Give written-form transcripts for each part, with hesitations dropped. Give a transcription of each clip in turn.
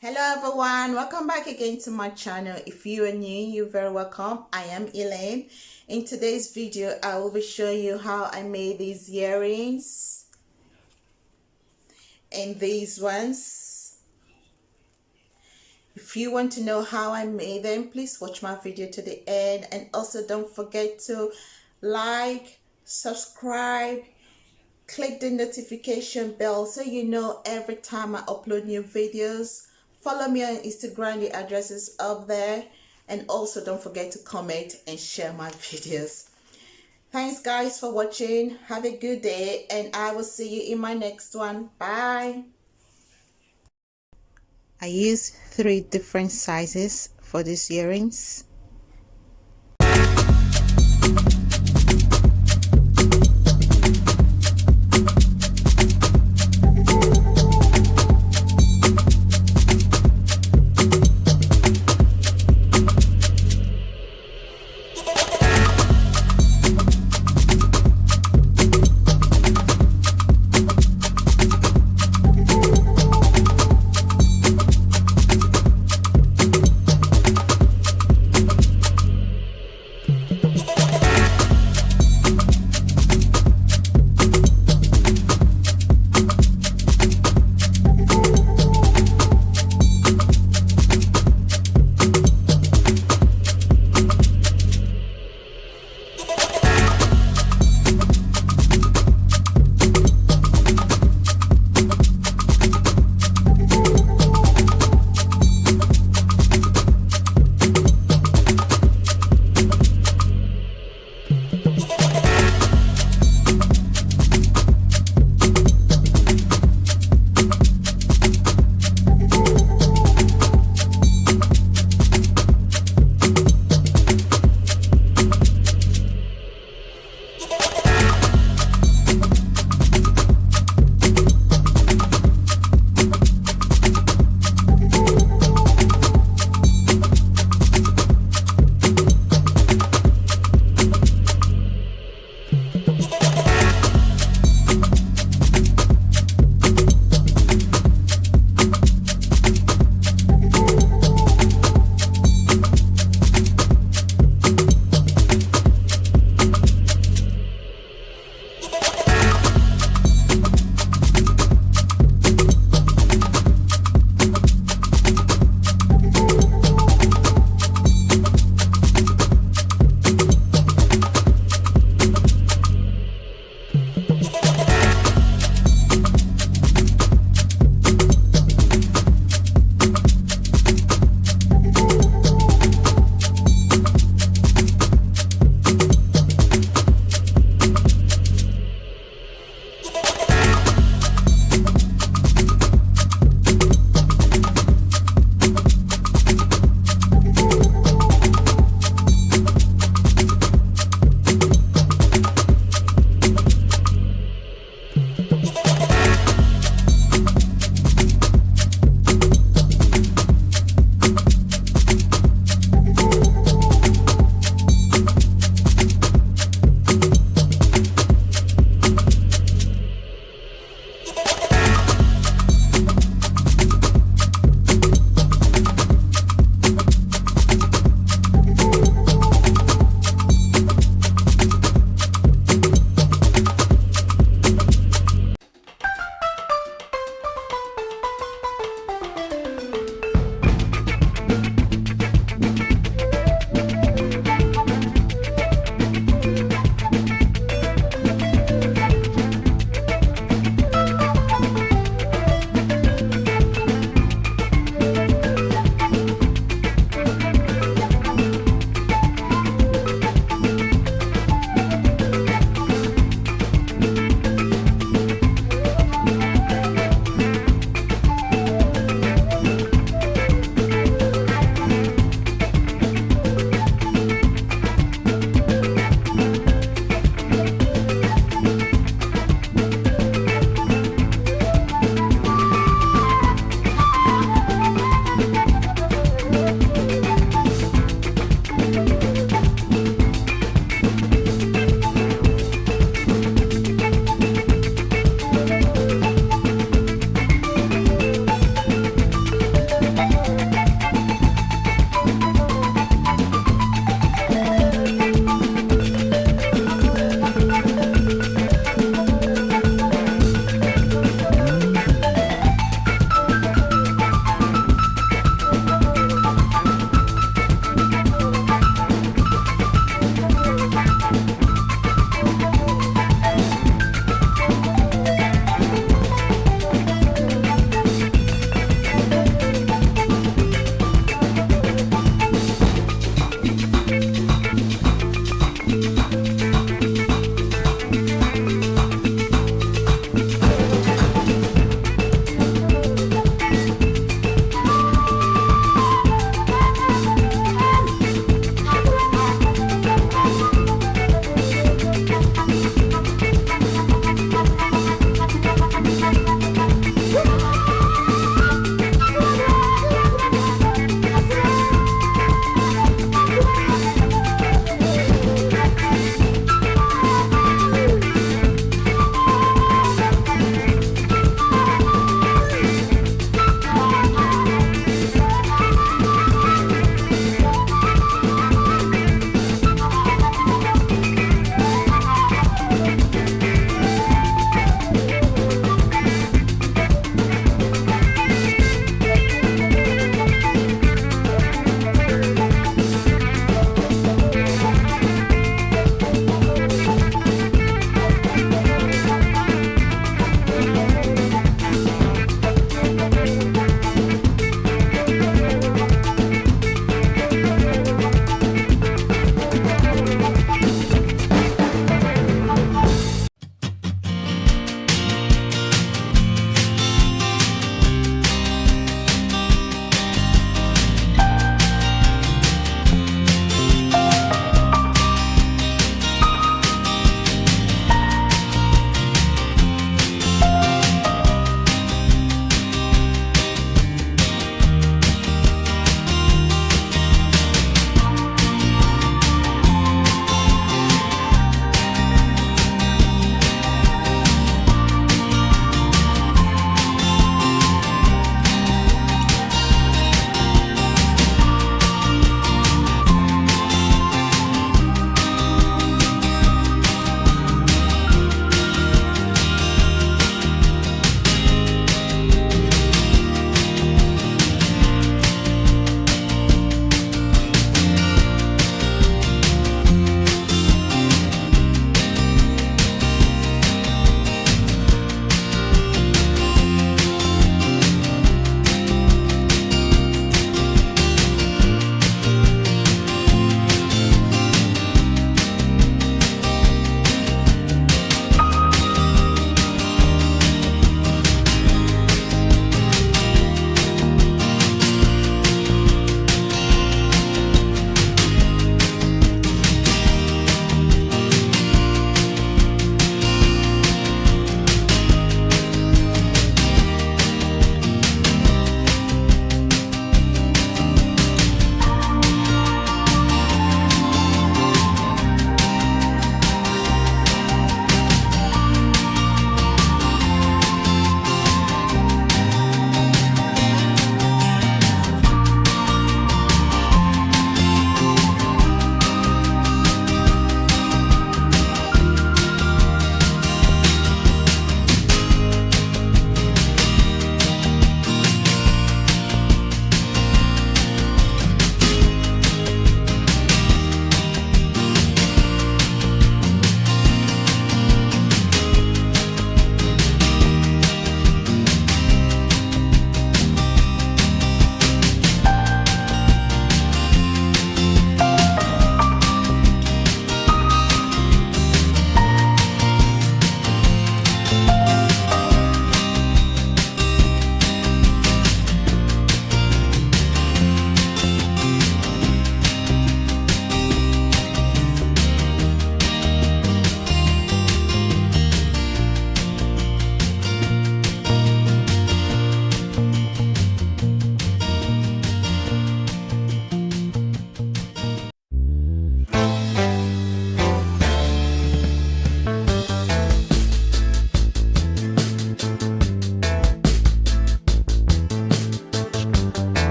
Hello everyone, welcome back again to my channel. If you are new, you're very welcome. I am Elaine. In today's video I will be showing you how I made these earrings and these ones. If you want to know how I made them, please watch my video to the end, and also don't forget to like, subscribe, click the notification bell so you know every time I upload new videos. Follow me on Instagram, the address is up there, and also don't forget to comment and share my videos. Thanks guys for watching. Have a good day, and I will see you in my next one. Bye. I use 3 different sizes for these earrings.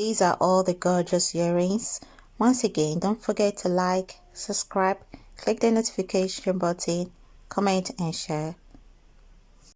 these are all the gorgeous earrings. Once again, don't forget to like, subscribe, click the notification button, comment and share.